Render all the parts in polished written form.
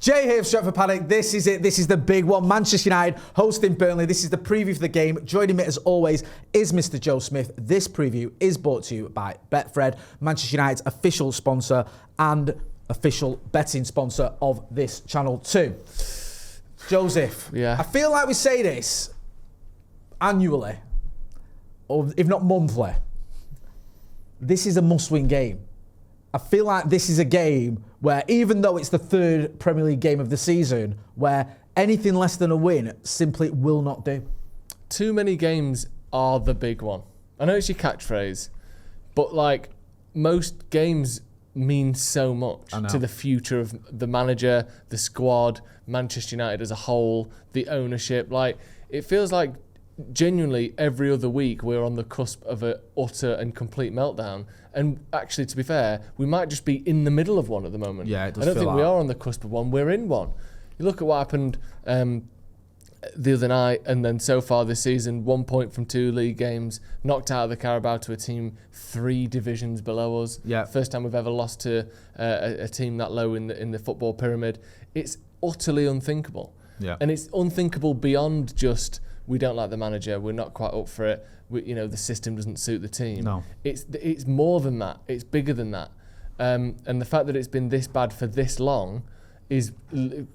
Jay here, Stretford, Paddock. This is it. This is the big one. Manchester United hosting Burnley. This is the preview for the game. Joining me, as always, is Mr. Joe Smith. This preview is brought to you by Betfred, Manchester United's official sponsor and official betting sponsor of this channel too. Joseph, I feel like we say this annually, or if not monthly. This is a must-win game. I feel like this is a game where, even though it's the third Premier League game of the season, where anything less than a win simply will not do. Too many games are the big one. I know it's your catchphrase, but like most games mean so much to the future of the manager, the squad, Manchester United as a whole, the ownership. Like, it feels like genuinely every other week we're on the cusp of an utter and complete meltdown. And actually, to be fair, we might just be in the middle of one at the moment. Yeah, it does. I don't think we are on the cusp of one. We're in one. You look at what happened the other night, and then so far this season, 1 point from 2 league games, knocked out of the Carabao to a team 3 divisions below us. Yeah. First time we've ever lost to a team that low in the football pyramid. It's utterly unthinkable. Yeah. And it's unthinkable beyond just, we don't like the manager, we're not quite up for it, the system doesn't suit the team. No. It's more than that. It's bigger than that. And the fact that it's been this bad for this long is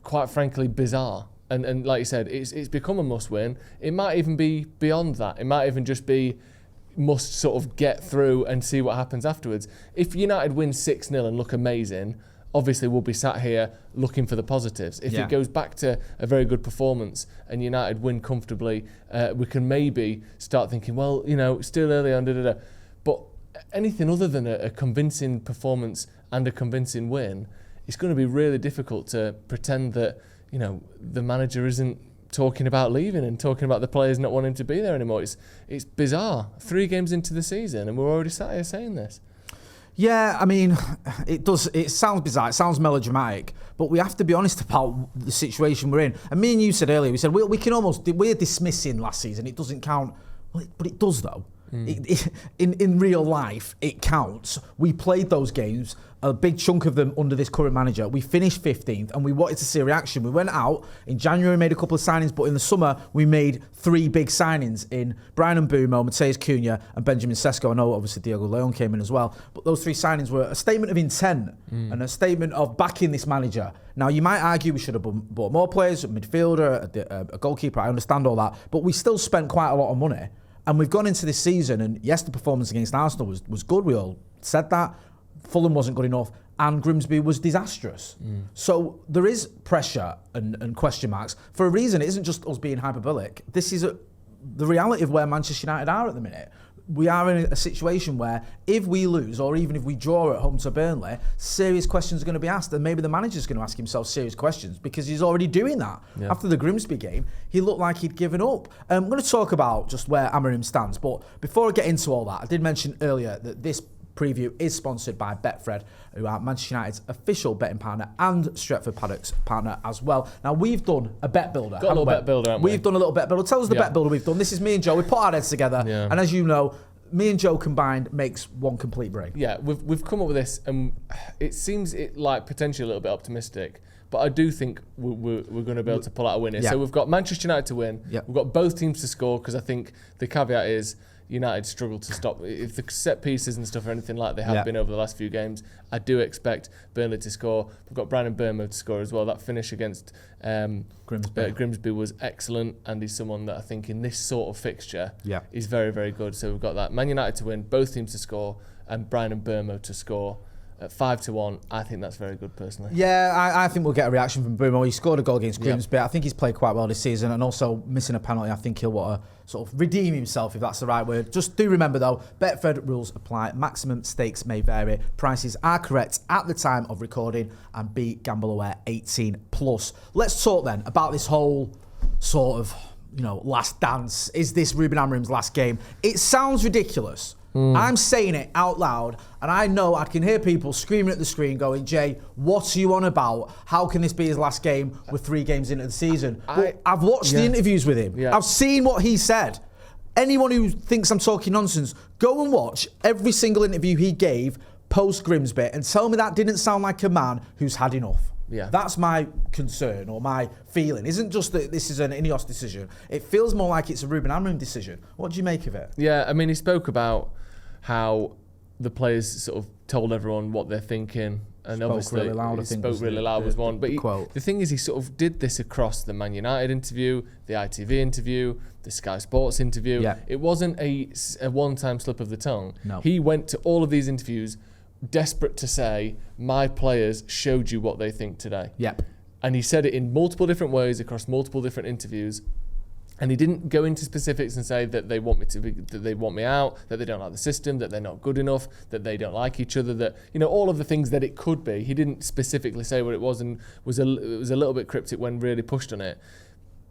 quite frankly bizarre. And like you said, it's become a must-win. It might even be beyond that. It might even just be must sort of get through and see what happens afterwards. If United win 6-0 and look amazing, obviously we'll be sat here looking for the positives. If it goes back to a very good performance and United win comfortably, we can maybe start thinking, well, still early on, But anything other than a convincing performance and a convincing win, it's going to be really difficult to pretend that, the manager isn't talking about leaving and talking about the players not wanting to be there anymore. It's bizarre. 3 games into the season and we're already sat here saying this. Yeah, I mean, it sounds bizarre, it sounds melodramatic, but we have to be honest about the situation we're in. And me and you said earlier, we're dismissing last season, it doesn't count. But it does though. In real life, it counts. We played those games, a big chunk of them under this current manager. We finished 15th and we wanted to see a reaction. We went out in January, made a couple of signings, but in the summer we made 3 big signings in Brian Mbeumo, Mateus Cunha and Benjamin Sesko. I know obviously Diego Leon came in as well, but those 3 signings were a statement of intent and a statement of backing this manager. Now, you might argue we should have bought more players, a midfielder, a goalkeeper, I understand all that, but we still spent quite a lot of money. And we've gone into this season, and yes, the performance against Arsenal was good. We all said that. Fulham wasn't good enough, and Grimsby was disastrous. So there is pressure and question marks. For a reason, it isn't just us being hyperbolic. This is the reality of where Manchester United are at the minute. We are in a situation where if we lose, or even if we draw at home to Burnley, serious questions are going to be asked, and maybe the manager's going to ask himself serious questions because he's already doing that. Yeah. After the Grimsby game, he looked like he'd given up. I'm going to talk about just where Amorim stands, but before I get into all that, I did mention earlier that this preview is sponsored by Betfred, who are Manchester United's official betting partner and Stretford Paddock's partner as well. Now, we've done a bet builder. Got a little bet builder, haven't we? We've done a little bet builder. Tell us the bet builder we've done. This is me and Joe. We put our heads together, and as you know, me and Joe combined makes one complete brain. Yeah, we've come up with this, and it seems like potentially a little bit optimistic, but I do think we're going to be able to pull out a win here. So we've got Manchester United to win. We've got both teams to score, because I think the caveat is United struggle to stop. If the set pieces and stuff are anything like they have been over the last few games, I do expect Burnley to score. We've got Brian Mbeumo to score as well. That finish against Grimsby was excellent, and he's someone that I think in this sort of fixture is very, very good. So we've got that. Man United to win, both teams to score, and Brian Mbeumo to score. At 5-1, I think that's very good personally. Yeah, I think we'll get a reaction from Mbeumo. He scored a goal against Grimsby. I think he's played quite well this season, and also missing a penalty. I think he'll want to sort of redeem himself, if that's the right word. Just do remember though, Betfred rules apply. Maximum stakes may vary. Prices are correct at the time of recording, and be gamble aware 18 plus. Let's talk then about this whole sort of last dance. Is this Ruben Amorim's last game? It sounds ridiculous. I'm saying it out loud, and I know I can hear people screaming at the screen going, Jay, what are you on about? How can this be his last game? We're 3 games into the season. I've watched the interviews with him. I've seen what he said. Anyone who thinks I'm talking nonsense, go and watch every single interview he gave post Grimsby and tell me that didn't sound like a man who's had enough. Yeah. That's my concern or my feeling. Isn't just that this is an Ineos decision. It feels more like it's a Ruben Amorim decision. What do you make of it? Yeah, I mean, he spoke about how the players sort of told everyone what they're thinking. And obviously, really loud, spoke really loud was one. But the thing is, he sort of did this across the Man United interview, the ITV interview, the Sky Sports interview. Yeah. It wasn't a one-time slip of the tongue. No. He went to all of these interviews desperate to say, my players showed you what they think today. Yep. And he said it in multiple different ways across multiple different interviews. And he didn't go into specifics and say that they want me out, that they don't like the system, that they're not good enough, that they don't like each other, that, you know, all of the things that it could be. He didn't specifically say what it was, and it was a little bit cryptic when really pushed on it.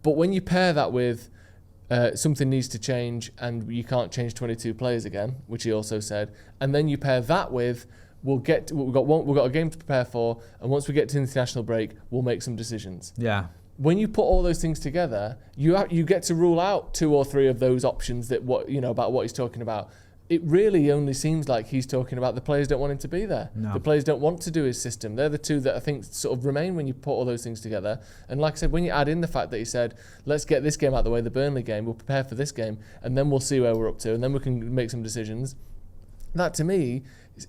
But when you pair that with something needs to change and you can't change 22 players again, which he also said, and then you pair that with we've got a game to prepare for, and once we get to the international break, we'll make some decisions. Yeah. When you put all those things together, you get to rule out 2 or 3 of those options about what he's talking about. It really only seems like he's talking about the players don't want him to be there. No. The players don't want to do his system. They're the 2 that I think sort of remain when you put all those things together. And like I said, when you add in the fact that he said, let's get this game out of the way, the Burnley game, we'll prepare for this game, and then we'll see where we're up to, and then we can make some decisions. That to me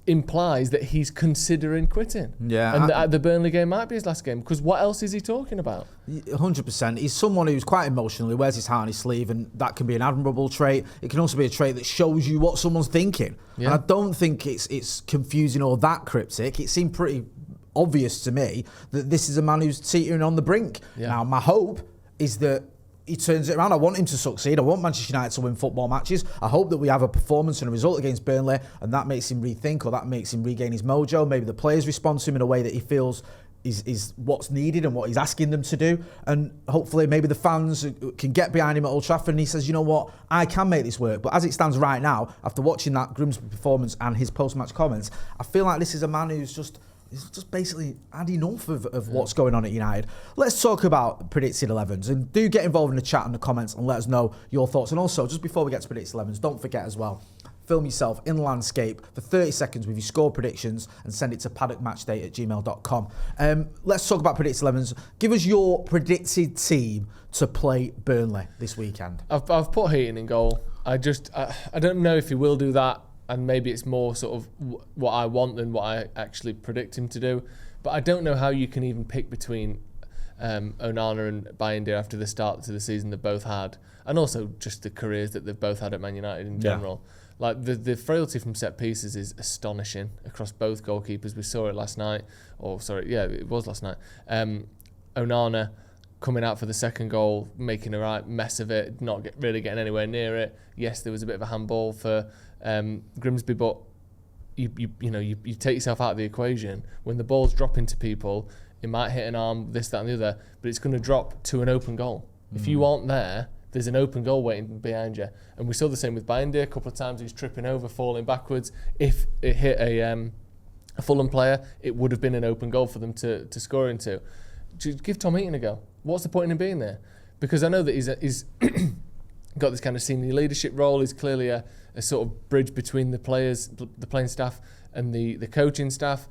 implies that he's considering quitting. Yeah. And the Burnley game might be his last game, because what else is he talking about? 100%. He's someone who's quite emotional. He wears his heart on his sleeve, and that can be an admirable trait. It can also be a trait that shows you what someone's thinking. Yeah. And I don't think it's confusing or that cryptic. It seemed pretty obvious to me that this is a man who's teetering on the brink. Yeah. Now, my hope is that he turns it around. I want him to succeed. I want Manchester United to win football matches. I hope that we have a performance and a result against Burnley, and that makes him rethink, or that makes him regain his mojo. Maybe the players respond to him in a way that he feels is what's needed and what he's asking them to do. And hopefully maybe the fans can get behind him at Old Trafford, and he says, you know what, I can make this work. But as it stands right now, after watching that Grimsby performance and his post-match comments, I feel like this is a man who's just basically had enough of what's going on at United. Let's talk about predicted 11s, and do get involved in the chat and the comments and let us know your thoughts. And also, just before we get to predicted 11s, don't forget as well, film yourself in landscape for 30 seconds with your score predictions and send it to paddockmatchday@gmail.com. Let's talk about predicted 11s. Give us your predicted team to play Burnley this weekend. I've put Heaton in goal. I don't know if he will do that, and maybe it's more sort of what I want than what I actually predict him to do. But I don't know how you can even pick between Onana and Bayindir after the start to the season they've both had, and also just the careers that they've both had at Man United in general. Yeah. Like the frailty from set pieces is astonishing across both goalkeepers. We saw it last night, it was last night. Onana coming out for the second goal, making a right mess of it, not really getting anywhere near it. Yes, there was a bit of a handball for Grimsby, but you take yourself out of the equation. When the ball's dropping to people, it might hit an arm, this, that and the other, but it's going to drop to an open goal. If you aren't there's an open goal waiting behind you. And we saw the same with Bayindir. A couple of times he's tripping over, falling backwards. If it hit a Fulham player, it would have been an open goal for them to score into. Just give Tom Heaton a go. What's the point in him being there? Because I know that he's got this kind of senior leadership role. He's clearly a sort of bridge between the players, the playing staff, and the coaching staff.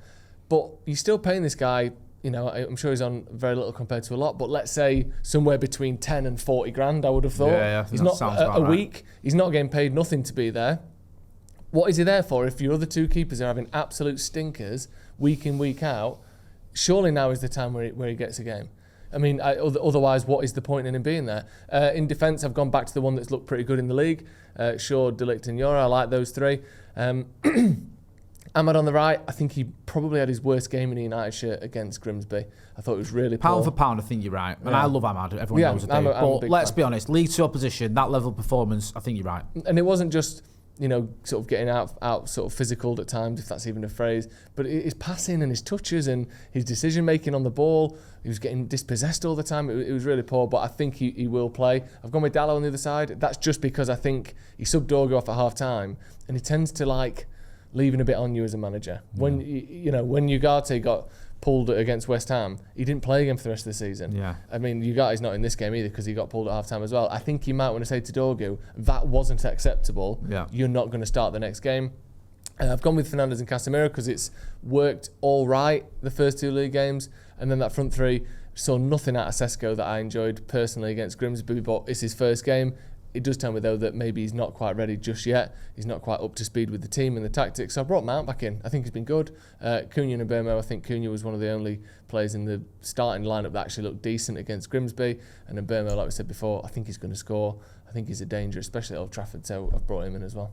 But you're still paying this guy, I'm sure he's on very little compared to a lot, but let's say somewhere between 10 and 40 grand, I would have thought. Yeah, he's not a week. He's not getting paid nothing to be there. What is he there for if your other 2 keepers are having absolute stinkers week in, week out? Surely now is the time where he gets a game. I mean, otherwise, what is the point in him being there? In defence, I've gone back to the one that's looked pretty good in the league. Shaw, De Ligt and Yora, I like those 3. Ahmad on the right, I think he probably had his worst game in the United shirt against Grimsby. I thought it was really poor. Pound for pound, I think you're right. And I love Ahmad, everyone knows I do. But let's be honest, League 2 opposition, that level of performance, I think you're right. And it wasn't just, sort of getting out sort of physical at times, if that's even a phrase, but his passing and his touches and his decision-making on the ball, he was getting dispossessed all the time. It was really poor, but I think he will play. I've gone with Dallo on the other side. That's just because I think he subbed Dorgo off at half-time, and he tends to leaving a bit on you as a manager. When when Ugarte got pulled against West Ham, he didn't play again for the rest of the season. Yeah. I mean, Ugarte's not in this game either because he got pulled at half time as well. I think you might want to say to Dorgu, that wasn't acceptable. Yeah. You're not going to start the next game. I've gone with Fernandes and Casemiro because it's worked all right the first 2 league games. And then that front three, saw nothing out of Sesko that I enjoyed personally against Grimsby, but it's his first game. It does tell me, though, that maybe he's not quite ready just yet. He's not quite up to speed with the team and the tactics. So I brought Mount back in. I think he's been good. Cunha and Burmo, I think Cunha was one of the only players in the starting lineup that actually looked decent against Grimsby. And then Burmo, like we said before, I think he's going to score. I think he's a danger, especially at Old Trafford, so I've brought him in as well.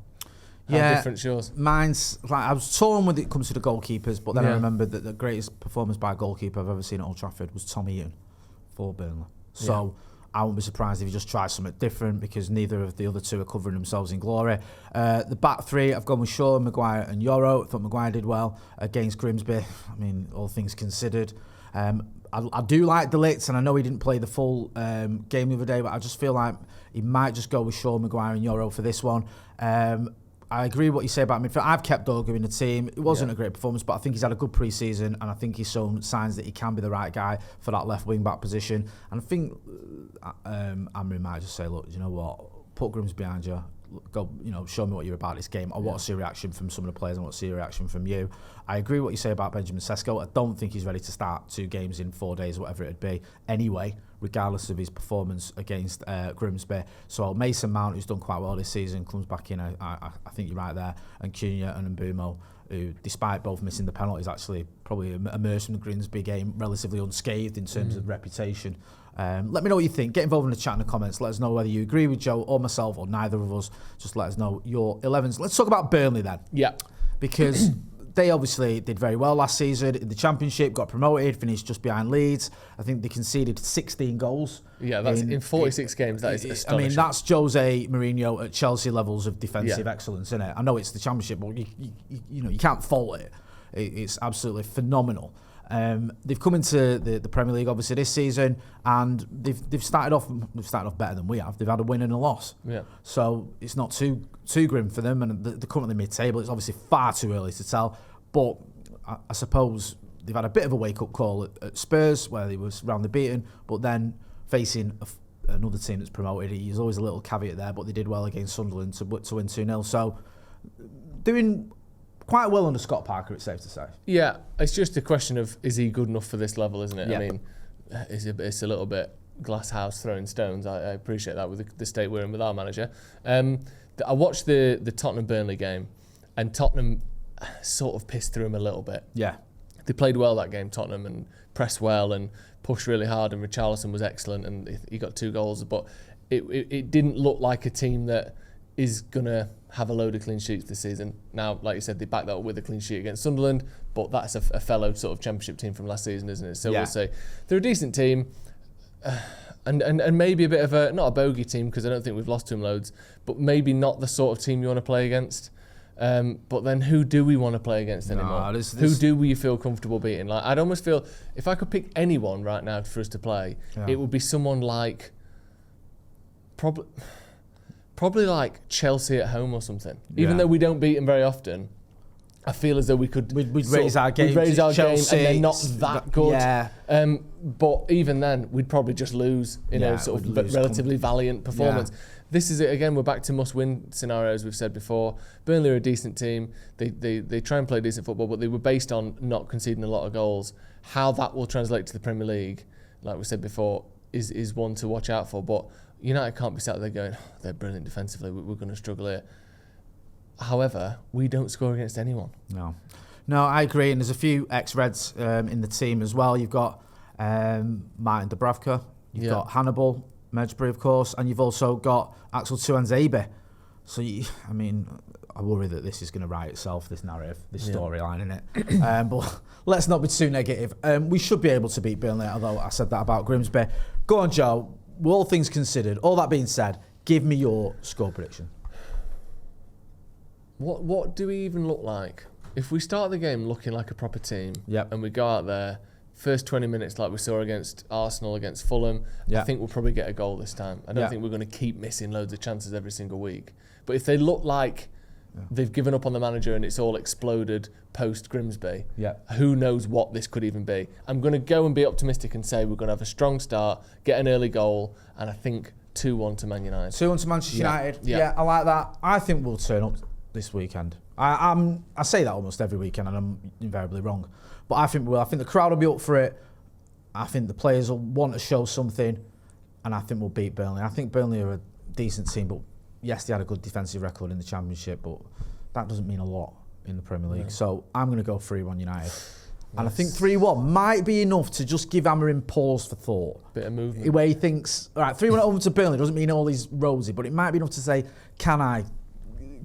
How different's yours? Mine's, like, I was torn when it comes to the goalkeepers, but then I remembered that the greatest performance by a goalkeeper I've ever seen at Old Trafford was Tom Eaton for Burnley. So I wouldn't be surprised if he just tries something different, because neither of the other two are covering themselves in glory. The back three, I've gone with Shaw, Maguire and Yoro. I thought Maguire did well against Grimsby. I mean, all things considered. I do like De Ligt, and I know he didn't play the full game the other day, but I just feel like he might just go with Shaw, Maguire and Yoro for this one. I agree with what you say about midfield. I've kept Dogu in the team. It wasn't a great performance, but I think he's had a good pre-season, and I think he's shown signs that he can be the right guy for that left wing-back position. And I think Amorim might just say, look, you know what, put Grimsby behind you, go, show me what you're about this game. I want to see a reaction from some of the players. I want to see a reaction from you. I agree with what you say about Benjamin Sesko. I don't think he's ready to start 2 games in 4 days, whatever it'd be, anyway, regardless of his performance against Grimsby. So Mason Mount, who's done quite well this season, comes back in. I think you're right there. And Cunha and Mbumo, who, despite both missing the penalties, actually probably emerged from the Grimsby game relatively unscathed in terms of reputation. Let me know what you think. Get involved in the chat in the comments. Let us know whether you agree with Joe or myself or neither of us. Just let us know your 11s. Let's talk about Burnley then. Yeah. Because they obviously did very well last season in the Championship, got promoted, finished just behind Leeds. I think they conceded 16 goals. Yeah, that's in 46 games. That is astonishing. I mean, that's Jose Mourinho at Chelsea levels of defensive excellence, isn't it? I know it's the Championship, but you can't fault it. It's absolutely phenomenal. They've come into the Premier League obviously this season, and they've started off better than we have. They've had a win and a loss, so it's not too grim for them, and they're currently mid-table. It's obviously far too early to tell, but I suppose they've had a bit of a wake-up call at Spurs, where they was roundly beaten, but then facing another team that's promoted. There's always a little caveat there, but they did well against Sunderland to win 2-0. So doing quite well under Scott Parker, it's safe to say. Yeah, it's just a question of, is he good enough for this level, isn't it? Yep. I mean, it's a little bit glass house throwing stones. I appreciate that with the state we're in with our manager. I watched the Tottenham Burnley game, and Tottenham sort of pissed through him a little bit. Yeah. They played well that game, Tottenham, and pressed well and pushed really hard, and Richarlison was excellent, and he got 2 goals, but it didn't look like a team that is going to have a load of clean sheets this season. Now, like you said, they backed that up with a clean sheet against Sunderland, but that's a fellow sort of Championship team from last season, isn't it? So we'll say they're a decent team, and maybe a bit of not a bogey team, because I don't think we've lost to them loads, but maybe not the sort of team you want to play against. But then who do we want to play against anymore? Who do we feel comfortable beating? Like, I'd almost feel, if I could pick anyone right now for us to play, it would be someone like probably like Chelsea at home or something. Even though we don't beat them very often, I feel as though we'd raise our game. We'd raise our Chelsea, game, and they're not that good. Yeah. But even then, we'd probably just lose in a sort of relatively valiant performance. Yeah. This is it again. We're back to must-win scenarios. We've said before. Burnley are a decent team. They try and play decent football, but they were based on not conceding a lot of goals. How that will translate to the Premier League, like we said before, is one to watch out for. But United can't be sat there going, oh, they're brilliant defensively, we're going to struggle here. However, we don't score against anyone. No, I agree. And there's a few ex-Reds in the team as well. You've got Martin Dubravka, you've got Hannibal Mejbri, of course, and you've also got Axel Tuanzebe. So, I worry that this is going to write itself, this narrative, this storyline, innit? But let's not be too negative. We should be able to beat Burnley, although I said that about Grimsby. Go on, Joe. All things considered, all that being said, give me your score prediction. What do we even look like? If we start the game looking like a proper team, and we go out there, first 20 minutes like we saw against Arsenal, against Fulham, I think we'll probably get a goal this time. I don't think we're going to keep missing loads of chances every single week. But if they look like they've given up on the manager and it's all exploded post Grimsby, who knows what this could even be. I'm going to go and be optimistic and say we're going to have a strong start, get an early goal, and I think 2-1 to Man United. 2-1 to Manchester United. Yeah, I like that. I think we'll turn up this weekend. I say that almost every weekend, and I'm invariably wrong. But I think we will. I think the crowd will be up for it. I think the players will want to show something, and I think we'll beat Burnley. I think Burnley are a decent team, but yes, they had a good defensive record in the Championship, but that doesn't mean a lot in the Premier League. So I'm going to go 3-1 United. And I think 3-1 might be enough to just give Amorim pause for thought. Bit of movement. Where he thinks, all right, 3-1 over to Burnley doesn't mean all is rosy, but it might be enough to say, can I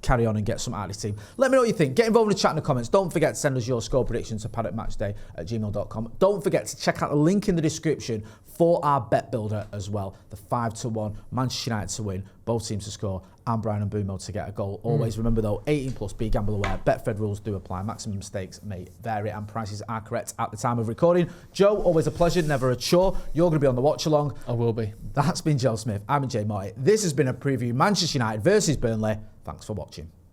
carry on and get some out of this team? Let me know what you think. Get involved in the chat in the comments. Don't forget to send us your score predictions to paddockmatchday@gmail.com. Don't forget to check out the link in the description for our bet builder as well. The 5-1 Manchester United to win, both teams to score, and Brian and Bumo to get a goal. Always remember though, 18+, be gamble aware. Betfred rules do apply. Maximum stakes may vary and prices are correct at the time of recording. Joe, always a pleasure, never a chore. You're going to be on the watch along. I will be. That's been Joe Smith. I'm Jay Marty. This has been a preview Manchester United versus Burnley. Thanks for watching.